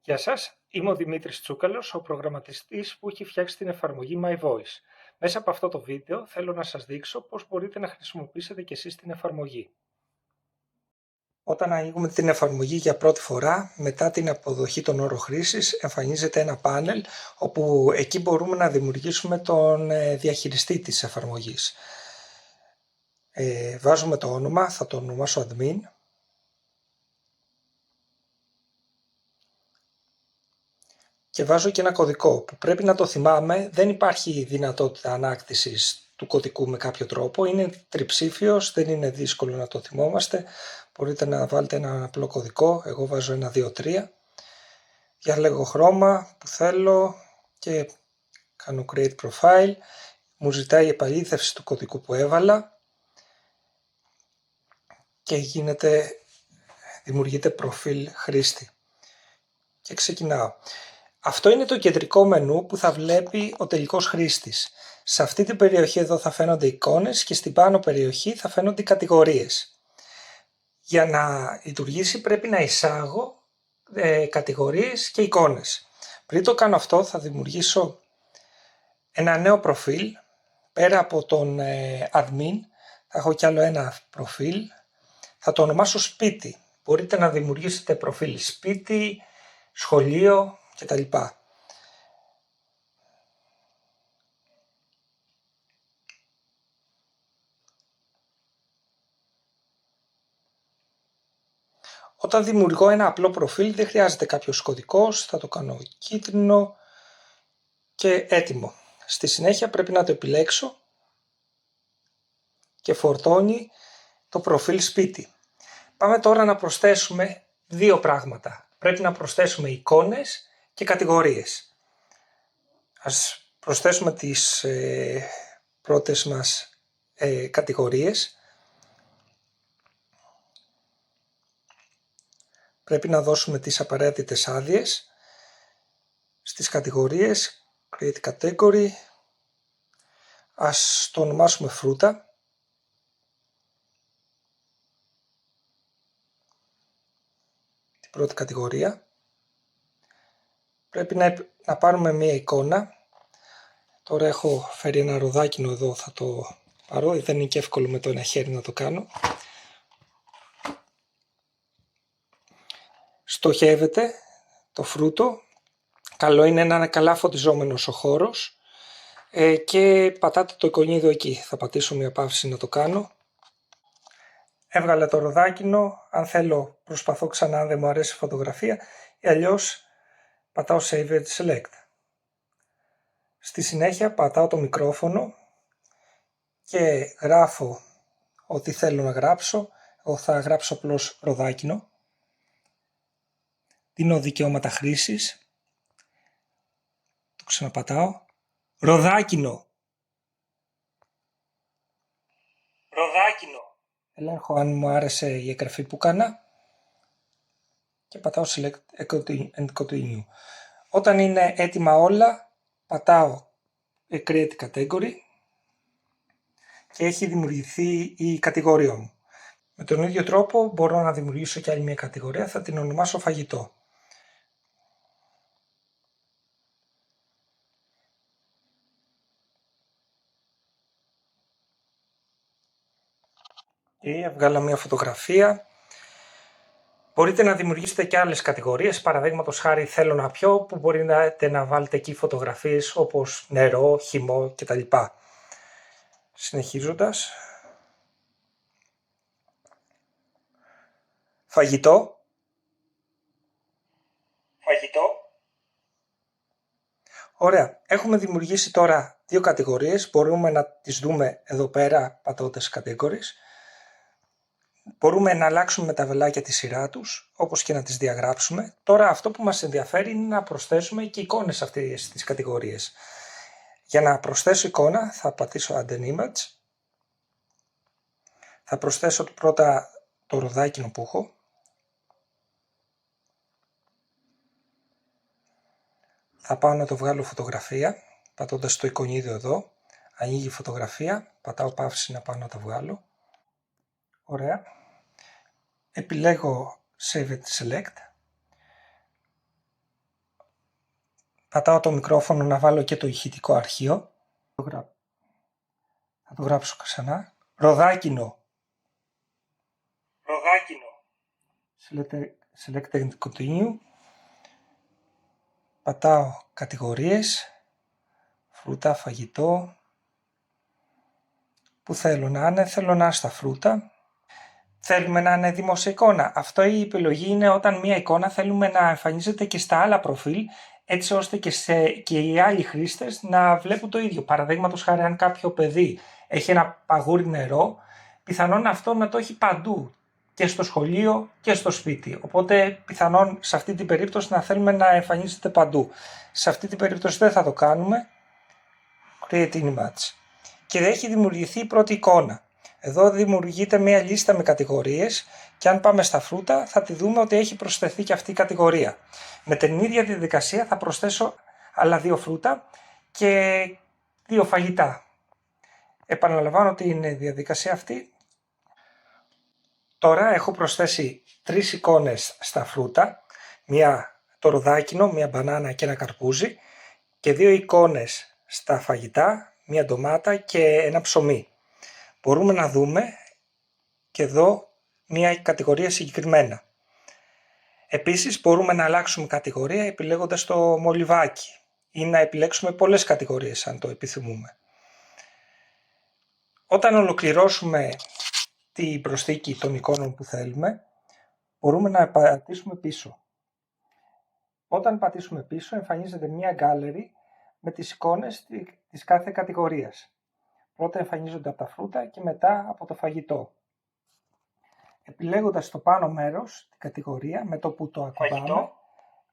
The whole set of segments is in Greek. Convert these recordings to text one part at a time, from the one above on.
Γεια σας, είμαι ο Δημήτρης Τσούκαλος, ο προγραμματιστής που έχει φτιάξει την εφαρμογή My Voice. Μέσα από αυτό το βίντεο θέλω να σας δείξω πώς μπορείτε να χρησιμοποιήσετε και εσείς την εφαρμογή. Όταν ανοίγουμε την εφαρμογή για πρώτη φορά, μετά την αποδοχή των όρων χρήσης, εμφανίζεται ένα πάνελ όπου εκεί μπορούμε να δημιουργήσουμε τον διαχειριστή της εφαρμογής. Βάζουμε το όνομα, θα το ονομάσω admin. Και βάζω και ένα κωδικό που πρέπει να το θυμάμαι, δεν υπάρχει δυνατότητα ανάκτησης του κωδικού με κάποιο τρόπο, είναι τριψήφιος, δεν είναι δύσκολο να το θυμόμαστε, μπορείτε να βάλετε ένα απλό κωδικό, εγώ βάζω 1, 2, 3, διαλέγω χρώμα που θέλω και κάνω create profile, μου ζητάει η επαλήθευση του κωδικού που έβαλα και δημιουργείται προφίλ χρήστη και ξεκινάω. Αυτό είναι το κεντρικό μενού που θα βλέπει ο τελικός χρήστης. Σε αυτή την περιοχή εδώ θα φαίνονται εικόνες και στην πάνω περιοχή θα φαίνονται οι κατηγορίες. Για να λειτουργήσει πρέπει να εισάγω κατηγορίες και εικόνες. Πριν το κάνω αυτό θα δημιουργήσω ένα νέο προφίλ. Πέρα από τον admin θα έχω κι άλλο ένα προφίλ. Θα το ονομάσω σπίτι. Μπορείτε να δημιουργήσετε προφίλ σπίτι, σχολείο κτλ. Όταν δημιουργώ ένα απλό προφίλ δεν χρειάζεται κάποιος κωδικός, θα το κάνω κίτρινο και έτοιμο. Στη συνέχεια πρέπει να το επιλέξω και φορτώνει το προφίλ σπίτι. Πάμε τώρα να προσθέσουμε δύο πράγματα. Πρέπει να προσθέσουμε εικόνες και κατηγορίες. Ας προσθέσουμε τις πρώτες μας κατηγορίες. Πρέπει να δώσουμε τις απαραίτητες άδειες. Στις κατηγορίες, create category, ας το ονομάσουμε φρούτα. Την πρώτη κατηγορία. Πρέπει να πάρουμε μία εικόνα. Τώρα έχω φέρει ένα ροδάκινο εδώ, θα το πάρω, δεν είναι και εύκολο με το ένα χέρι να το κάνω. Στοχεύεται το φρούτο, καλό είναι να είναι καλά φωτιζόμενος ο χώρος και πατάτε το εικονίδιο εκεί, θα πατήσω μια παύση να το κάνω. Έβγαλα το ροδάκινο, αν θέλω προσπαθώ ξανά αν δεν μου αρέσει η φωτογραφία ή αλλιώς πατάω Save and Select. Στη συνέχεια πατάω το μικρόφωνο και γράφω ό,τι θέλω να γράψω. Εγώ θα γράψω απλώς ροδάκινο. Δίνω δικαιώματα χρήσης. Το ξαναπατάω. Ροδάκινο. Ροδάκινο. Ελέγχω αν μου άρεσε η εγγραφή που έκανα. Και πατάω Select and Continue. Όταν είναι έτοιμα όλα, πατάω Create Category και έχει δημιουργηθεί η κατηγορία μου. Με τον ίδιο τρόπο μπορώ να δημιουργήσω και άλλη μια κατηγορία, θα την ονομάσω φαγητό. Και έβγαλα μια φωτογραφία. Μπορείτε να δημιουργήσετε και άλλες κατηγορίες, παραδείγματος χάρη θέλω να πιω, που μπορείτε να βάλετε εκεί φωτογραφίες όπως νερό, χυμό κτλ. Συνεχίζοντας. Φαγητό. Φαγητό. Ωραία. Έχουμε δημιουργήσει τώρα δύο κατηγορίες. Μπορούμε να τις δούμε εδώ πέρα πατώντας categories. Μπορούμε να αλλάξουμε με τα βελάκια τη σειρά τους, όπως και να τις διαγράψουμε. Τώρα αυτό που μας ενδιαφέρει είναι να προσθέσουμε και εικόνες σε αυτές τις κατηγορίες. Για να προσθέσω εικόνα θα πατήσω Add an Image. Θα προσθέσω πρώτα το ροδάκινο που έχω. Θα πάω να το βγάλω φωτογραφία, πατώντας το εικονίδιο εδώ. Ανοίγει η φωτογραφία, πατάω παύση να πάω να το βγάλω. Ωραία. Επιλέγω Save and Select. πατάω το μικρόφωνο να βάλω και το ηχητικό αρχείο. Θα το γράψω ξανά. Ροδάκινο. Select and continue. Πατάω κατηγορίες. Φρούτα, φαγητό. Που θέλω να είναι. Θέλω να είναι στα φρούτα. Θέλουμε να είναι δημόσια εικόνα. Αυτό η επιλογή είναι όταν μία εικόνα θέλουμε να εμφανίζεται και στα άλλα προφίλ, έτσι ώστε και οι άλλοι χρήστες να βλέπουν το ίδιο. Παραδείγματος χάρη, αν κάποιο παιδί έχει ένα παγούρι νερό, πιθανόν αυτό να το έχει παντού, και στο σχολείο και στο σπίτι. Οπότε πιθανόν σε αυτή την περίπτωση να θέλουμε να εμφανίζεται παντού. Σε αυτή την περίπτωση δεν θα το κάνουμε. Create image. Και έχει δημιουργηθεί η πρώτη εικόνα. Εδώ δημιουργείται μια λίστα με κατηγορίες και αν πάμε στα φρούτα θα τη δούμε ότι έχει προσθεθεί και αυτή η κατηγορία. Με την ίδια διαδικασία θα προσθέσω άλλα 2 φρούτα και 2 φαγητά. Επαναλαμβάνω την διαδικασία αυτή. Τώρα έχω προσθέσει 3 εικόνες στα φρούτα, μία το ροδάκινο, μία μπανάνα και ένα καρπούζι, και 2 εικόνες στα φαγητά, μία ντομάτα και ένα ψωμί. Μπορούμε να δούμε και εδώ μία κατηγορία συγκεκριμένα. Επίσης μπορούμε να αλλάξουμε κατηγορία επιλέγοντας το μολυβάκι ή να επιλέξουμε πολλές κατηγορίες αν το επιθυμούμε. Όταν ολοκληρώσουμε την προσθήκη των εικόνων που θέλουμε, μπορούμε να πατήσουμε πίσω. Όταν πατήσουμε πίσω εμφανίζεται μία gallery με τις εικόνες της κάθε κατηγορίας. Πρώτα εμφανίζονται από τα φρούτα και μετά από το φαγητό. Επιλέγοντας το πάνω μέρος, την κατηγορία, με το που το ακουμπάμε,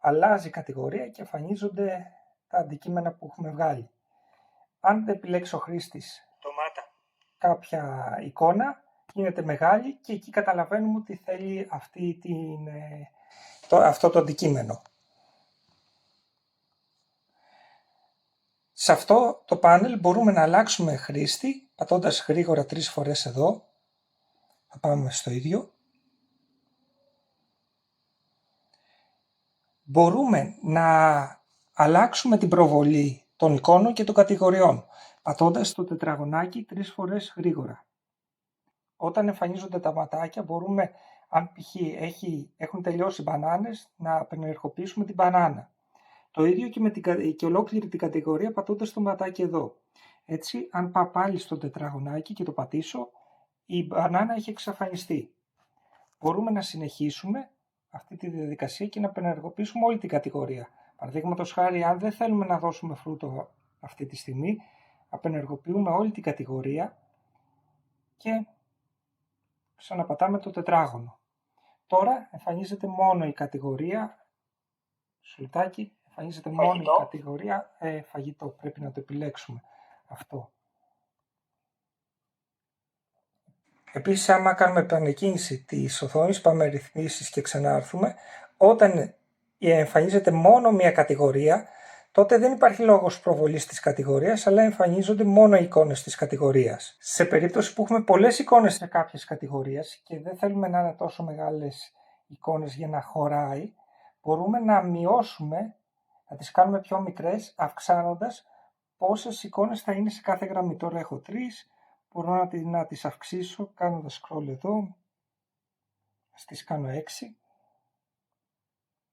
αλλάζει η κατηγορία και εμφανίζονται τα αντικείμενα που έχουμε βγάλει. Αν επιλέξει ο χρήστης κάποια εικόνα, γίνεται μεγάλη και εκεί καταλαβαίνουμε ότι θέλει αυτό το αντικείμενο. Σε αυτό το πάνελ μπορούμε να αλλάξουμε χρήστη πατώντας γρήγορα 3 φορές εδώ. Θα πάμε στο ίδιο. Μπορούμε να αλλάξουμε την προβολή των εικόνων και των κατηγοριών πατώντας το τετραγωνάκι 3 φορές γρήγορα. Όταν εμφανίζονται τα ματάκια μπορούμε, αν π.χ. έχουν τελειώσει μπανάνες, να απενεργοποιήσουμε την μπανάνα. Το ίδιο και ολόκληρη την κατηγορία πατώντας το ματάκι εδώ. Έτσι, αν πάω πάλι στο τετραγωνάκι και το πατήσω, η μπανάνα έχει εξαφανιστεί. Μπορούμε να συνεχίσουμε αυτή τη διαδικασία και να απενεργοποιήσουμε όλη την κατηγορία. Παραδείγματος χάρη, αν δεν θέλουμε να δώσουμε φρούτο αυτή τη στιγμή, απενεργοποιούμε όλη την κατηγορία και ξαναπατάμε το τετράγωνο. Τώρα εμφανίζεται μόνο η κατηγορία σουλτάκι, εμφανίζεται φαγητό. Μόνο η κατηγορία φαγητό. Πρέπει να το επιλέξουμε αυτό. Επίσης, άμα κάνουμε επανεκκίνηση της οθόνης, πάμε ρυθμίσεις και ξανάρθουμε, όταν εμφανίζεται μόνο μία κατηγορία, τότε δεν υπάρχει λόγος προβολής της κατηγορίας, αλλά εμφανίζονται μόνο οι εικόνες της κατηγορίας. Σε περίπτωση που έχουμε πολλές εικόνες σε κάποιες κατηγορίες και δεν θέλουμε να είναι τόσο μεγάλες εικόνες για να χωράει, μπορούμε να μειώσουμε, να τις κάνουμε πιο μικρές, αυξάνοντας πόσες εικόνες θα είναι σε κάθε γραμμή. Τώρα έχω 3, μπορώ να τις αυξήσω κάνοντας scroll εδώ, ας τις κάνω 6.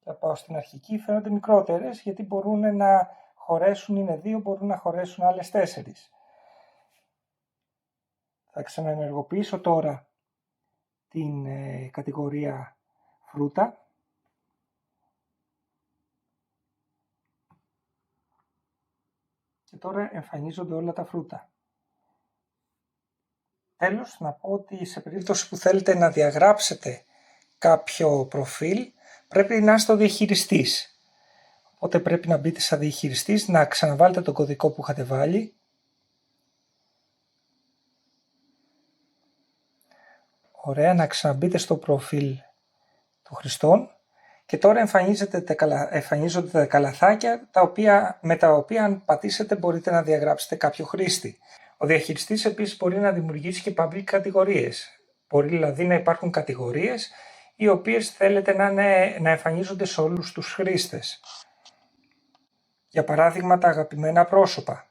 Θα πάω στην αρχική, φαίνονται μικρότερες γιατί μπορούν να χωρέσουν, είναι 2, μπορούν να χωρέσουν άλλες 4. Θα ξαναενεργοποιήσω τώρα την κατηγορία φρούτα. Και τώρα εμφανίζονται όλα τα φρούτα. Τέλος, να πω ότι σε περίπτωση που θέλετε να διαγράψετε κάποιο προφίλ, πρέπει να είστε ο διαχειριστής. Οπότε πρέπει να μπείτε σαν διαχειριστής, να ξαναβάλετε τον κωδικό που είχατε βάλει. Ωραία, να ξαναμπείτε στο προφίλ των χρηστών. Και τώρα εμφανίζονται τα καλαθάκια με τα οποία αν πατήσετε μπορείτε να διαγράψετε κάποιο χρήστη. Ο διαχειριστής επίσης μπορεί να δημιουργήσει και public κατηγορίες. Μπορεί δηλαδή να υπάρχουν κατηγορίες οι οποίες θέλετε να εμφανίζονται σε όλους τους χρήστες. Για παράδειγμα τα αγαπημένα πρόσωπα.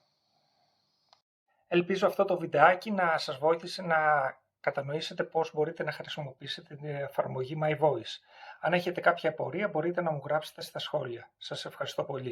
Ελπίζω αυτό το βιντεάκι να σας βοήθησε να κατανοήσετε πώς μπορείτε να χρησιμοποιήσετε την εφαρμογή My Voice. Αν έχετε κάποια απορία μπορείτε να μου γράψετε στα σχόλια. Σας ευχαριστώ πολύ.